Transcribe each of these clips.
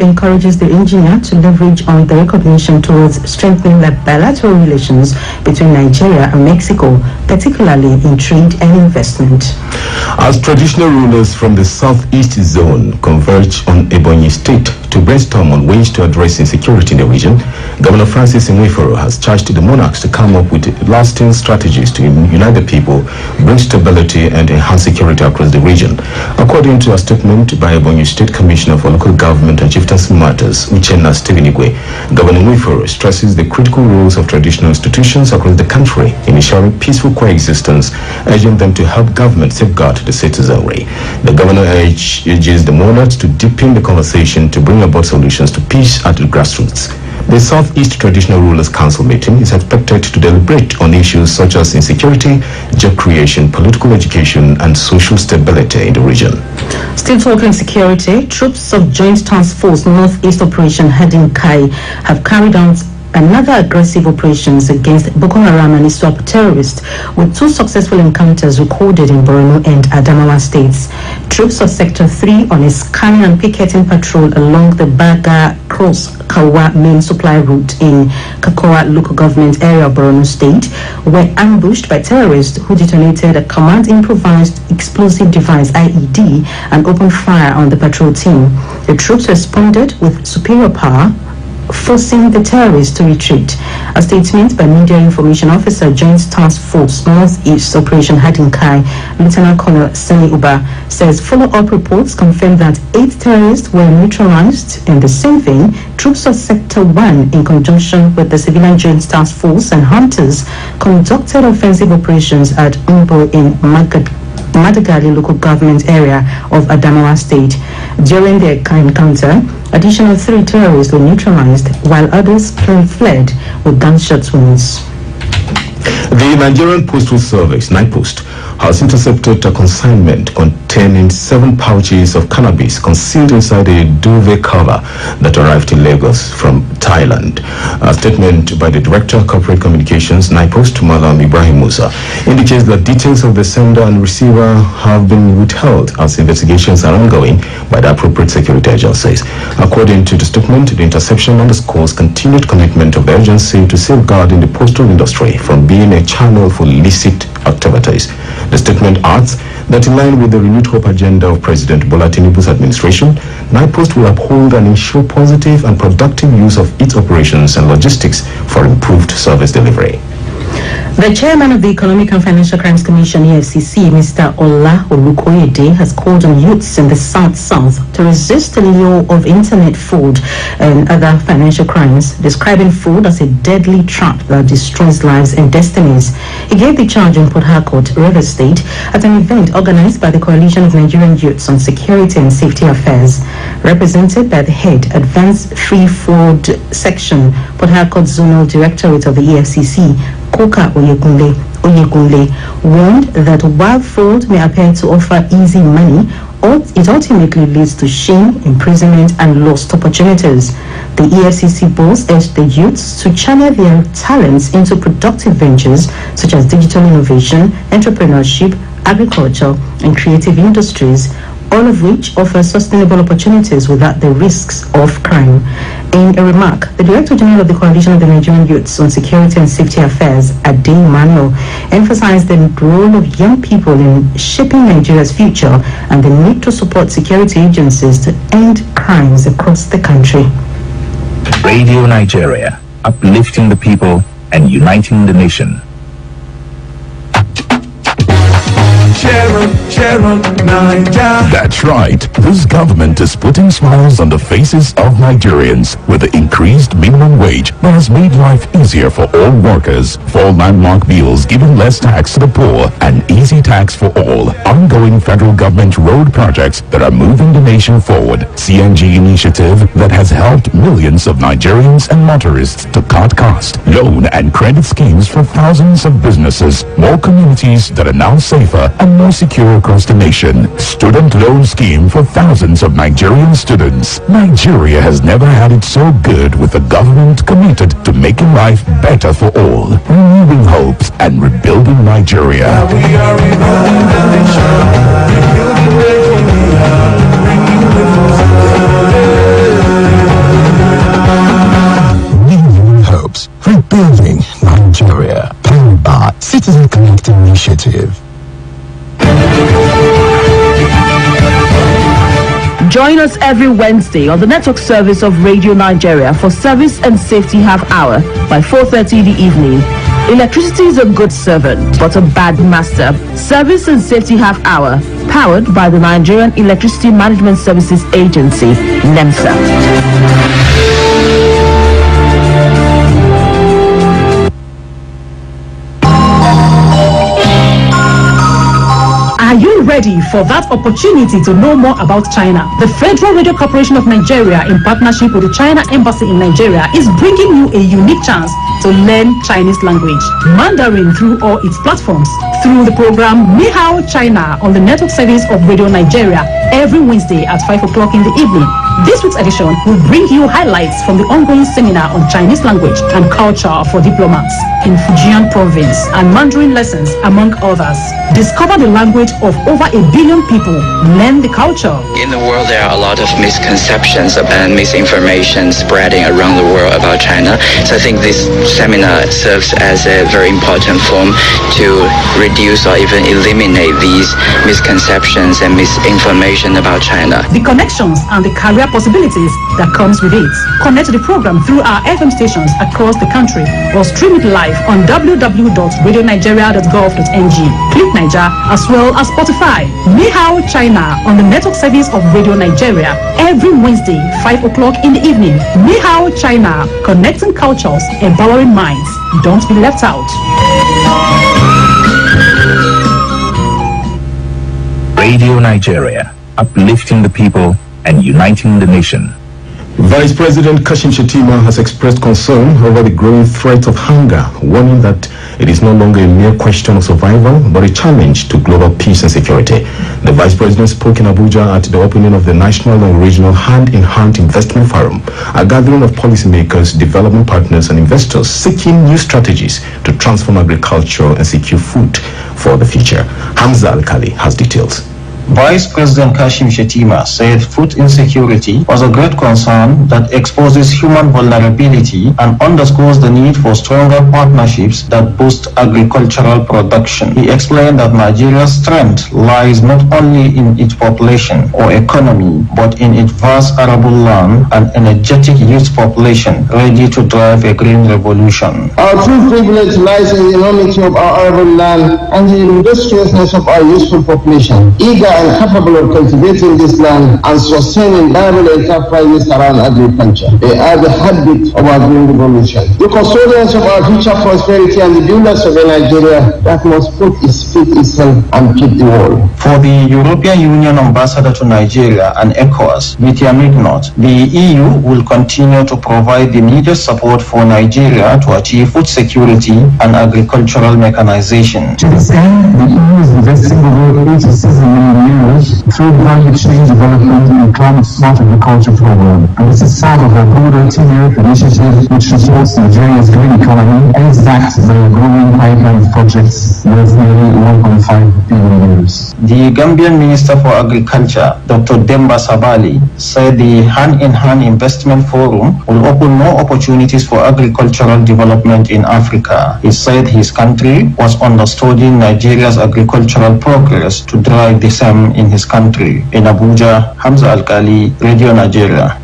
encourages the engineer to leverage on the recognition towards strengthening the bilateral relations between Nigeria and Mexico, particularly in trade and investment. As traditional rulers from the southeast zone converge on Ebonyi State to brainstorm on ways to address insecurity in the region, Governor Francis Nwifuru has charged the monarchs to come up with lasting strategies to unite the people, bring stability, and enhance security across the region. According to a statement by Ebonyi State Commissioner for Local Government and Chieftaincy Matters, Uchenna Stevenigwe, Governor Nwifuru stresses the critical roles of traditional institutions across the country in ensuring peaceful coexistence, urging them to help government safeguard the citizenry. The governor urges the monarchs to deepen the conversation to bring about solutions to peace at the grassroots. The Southeast Traditional Rulers Council meeting is expected to deliberate on issues such as insecurity, job creation, political education, and social stability in the region. Still talking security, troops of Joint Task Force Northeast Operation Heading Kai have carried out another aggressive operations against Boko Haram and ISWAP terrorists, with 2 successful encounters recorded in Borno and Adamawa states. Troops of Sector 3 on a scanning and picketing patrol along the Baga Cross Kawa main supply route in Kakoa local government area of Borno state were ambushed by terrorists who detonated a command improvised explosive device IED and opened fire on the patrol team. The troops responded with superior power, forcing the terrorists to retreat. A statement by Media Information Officer, Joint Task Force Northeast Operation Heading Kai, Lieutenant Colonel Sani Uba, says follow-up reports confirm that 8 terrorists were neutralized. In the same vein, troops of Sector 1, in conjunction with the Civilian Joint Task Force and hunters, conducted offensive operations at Umbo in Madagali local government area of Adamawa state. During the encounter, additional 3 terrorists were neutralized, while others fled with gunshot wounds. The Nigerian Postal Service, NIPOST, has intercepted a consignment containing 7 pouches of cannabis concealed inside a duvet cover that arrived in Lagos from Thailand. A statement by the Director of Corporate Communications, NIPOST, Malam Ibrahim Musa, indicates that details of the sender and receiver have been withheld as investigations are ongoing by the appropriate security agencies. According to the statement, the interception underscores continued commitment of the agency to safeguarding the postal industry from being a channel for illicit activities. The statement adds that in line with the renewed hope agenda of President Bola Tinubu's administration, NIPOST will uphold and ensure positive and productive use of its operations and logistics for improved service delivery. The chairman of the Economic and Financial Crimes Commission, EFCC, Mr. Ola Olukoyede, has called on youths in the South to resist the lure of internet fraud and other financial crimes, describing fraud as a deadly trap that destroys lives and destinies. He gave the charge in Port Harcourt, Rivers State, at an event organized by the Coalition of Nigerian Youths on Security and Safety Affairs, represented by the head, Advanced Free Fraud Section, Port Harcourt Zonal Directorate of the EFCC, Koka Oyegunle, warned that while fraud may appear to offer easy money, it ultimately leads to shame, imprisonment, and lost opportunities. The EFCC boss urged the youths to channel their talents into productive ventures such as digital innovation, entrepreneurship, agriculture, and creative industries, all of which offer sustainable opportunities without the risks of crime. In a remark, the Director General of the Coalition of the Nigerian Youths on Security and Safety Affairs, Ade Emmanuel, emphasized the role of young people in shaping Nigeria's future and the need to support security agencies to end crimes across the country. Radio Nigeria, uplifting the people and uniting the nation. Sharon, Nigeria. That's right. This government is putting smiles on the faces of Nigerians with the increased minimum wage that has made life easier for all workers. 4 landmark bills giving less tax to the poor and easy tax for all. Ongoing federal government road projects that are moving the nation forward. CNG initiative that has helped millions of Nigerians and motorists to cut costs. Loan and credit schemes for thousands of businesses. More communities that are now safer and more secure across the nation. Student loan scheme for thousands of Nigerian students. Nigeria has never had it so good, with a government committed to making life better for all. Renewing hopes and rebuilding Nigeria. We are rebuilding the nation. Rebuilding Nigeria. Bringing the Building Nigeria. Powered by Citizen Connect Initiative. Join us every Wednesday on the network service of Radio Nigeria for Service and Safety Half Hour by 4:30 in the evening. Electricity is a good servant, but a bad master. Service and Safety Half Hour, powered by the Nigerian Electricity Management Services Agency, NEMSA. Are you ready for that opportunity to know more about China? The Federal Radio Corporation of Nigeria, in partnership with the China Embassy in Nigeria, is bringing you a unique chance to learn Chinese language, Mandarin, through all its platforms. Through the program Ni Hao China on the network service of Radio Nigeria every Wednesday at 5 o'clock in the evening. This week's edition will bring you highlights from the ongoing seminar on Chinese language and culture for diplomats in Fujian province and Mandarin lessons, among others. Discover the language of over 1 billion people. Learn the culture. In the world, there are a lot of misconceptions and misinformation spreading around the world about China. So I think this seminar serves as a very important form to reduce or even eliminate these misconceptions and misinformation about China. The connections and the career possibilities that comes with it. Connect to the program through our FM stations across the country or stream it live on www.radionigeria.gov.ng. Click Niger as well as Spotify. Ni Hao China on the network service of Radio Nigeria every Wednesday, 5 o'clock in the evening. Ni Hao China, connecting cultures, empowering minds. Don't be left out. Radio Nigeria, uplifting the people and uniting the nation. Vice President Kashim Shettima has expressed concern over the growing threat of hunger, warning that it is no longer a mere question of survival, but a challenge to global peace and security. The Vice President spoke in Abuja at the opening of the National and Regional Hand-in-Hand Investment Forum, a gathering of policymakers, development partners, and investors seeking new strategies to transform agriculture and secure food for the future. Hamza Al-Kali has details. Vice President Kashim Shettima said food insecurity was a great concern that exposes human vulnerability and underscores the need for stronger partnerships that boost agricultural production. He explained that Nigeria's strength lies not only in its population or economy, but in its vast arable land and energetic youth population ready to drive a green revolution. Our true privilege lies in the enormity of our arable land and the industriousness of our youthful population, eager and capable of cultivating this land and sustaining viable enterprises around agriculture. They are the heartbeat of our green revolution. The custodians of our future prosperity and the builders of a Nigeria that must put its feet itself and keep the world. For the European Union Ambassador to Nigeria and ECOWAS, Mithia Mignot, the EU will continue to provide the needed support for Nigeria to achieve food security and agricultural mechanization. To this end, the EU is investing over 86 million euros through value chain development and climate smart agriculture program. And this is part of a broader 10-year initiative which supports Nigeria's green economy and is backed by a growing pipeline of projects worth nearly 1.5 billion euros. The Gambian Minister for Agriculture, Dr. Demba Sabali, said the Hand-in-Hand Investment Forum will open more opportunities for agricultural development in Africa. He said his country was understudying Nigeria's agricultural progress to drive the same in his country. In Abuja, Hamza Al-Kali, Radio Nigeria.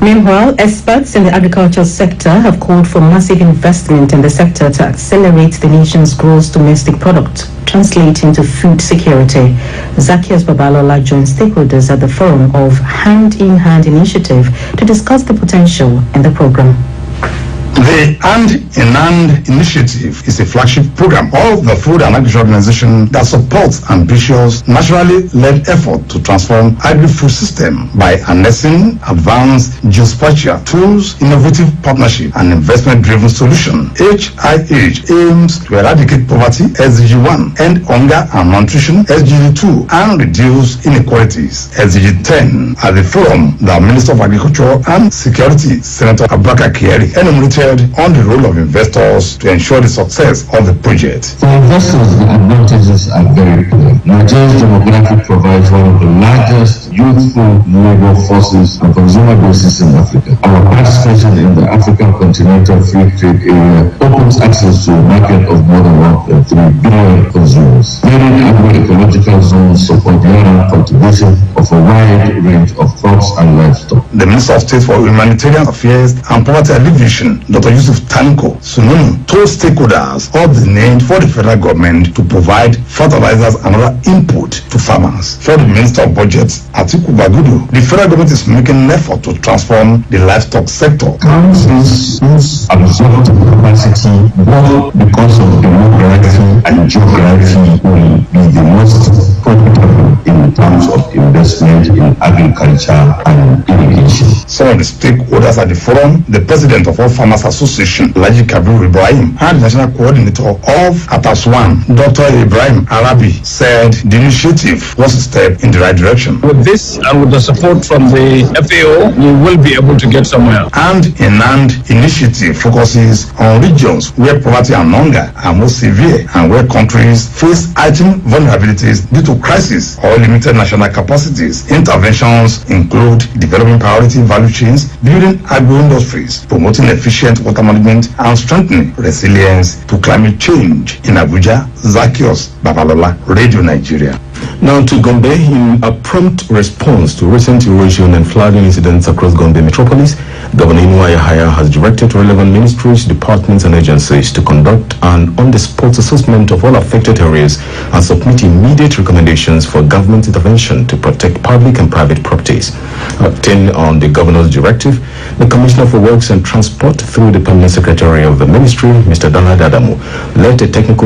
Meanwhile, experts in the agricultural sector have called for massive investment in the sector to accelerate the nation's gross domestic product, translating to food security. Zacchaeus Babalola joined stakeholders at the forum of Hand-in-Hand Initiative to discuss the potential in the program. The Hand-in-Hand Initiative is a flagship program of the Food and Agriculture Organization that supports ambitious, naturally led effort to transform agri-food system by harnessing advanced geospatial tools, innovative partnership, and investment-driven solution. HIH aims to eradicate poverty, SDG 1, end hunger and malnutrition, SDG 2, and reduce inequalities, SDG 10. At the forum, the Minister of Agriculture and Security, Senator Abubakar Kyari, enumerated dwelled on the role of investors to ensure the success of the project. For investors, the advantages are very clear. Nigeria's demographic provides one of the largest youthful labor forces and consumer bases in Africa. Our participation in the African Continental Free Trade Area opens access to a market of more than 1.3 billion consumers. Many agro-ecological zones support year-round cultivation of a wide range of crops and livestock. The Minister of State for Humanitarian Affairs and Poverty Alleviation, Dr. Yusuf Tanko Sununu, told stakeholders of the need for the federal government to provide fertilizers and other input to farmers. For the Minister of Budget, Atiku Bagudu, the federal government is making an effort to transform the livestock sector. Countries whose absorptive capacity, both because of demography and geography, will be the most profitable in terms of investment in agriculture and irrigation. Some of the stakeholders at the forum, the president of All Farmers Association, Laji Kabir Ibrahim, and the national coordinator of ATASWAN, Dr. Ibrahim Arabi, said the initiative was a step in the right direction. With this and with the support from the FAO, we will be able to get somewhere. And Enand initiative focuses on regions where poverty and hunger are most severe and where countries face heightened vulnerabilities due to crisis or limited national capacities. Interventions include developing priority value chains, building agro-industries, promoting efficient water management, and strengthening resilience to climate change. In Abuja, Zacchaeus Babalola, Radio Nigeria. Now to Gombe. In a prompt response to recent erosion and flooding incidents across Gombe metropolis, Governor Inuwa Yahaya has directed relevant ministries, departments and agencies to conduct an on-the-spot assessment of all affected areas and submit immediate recommendations for government intervention to protect public and private properties. Acting on the governor's directive, the Commissioner for Works and Transport, through the Permanent Secretary of the Ministry, Mr. Donald Adamu, led a technical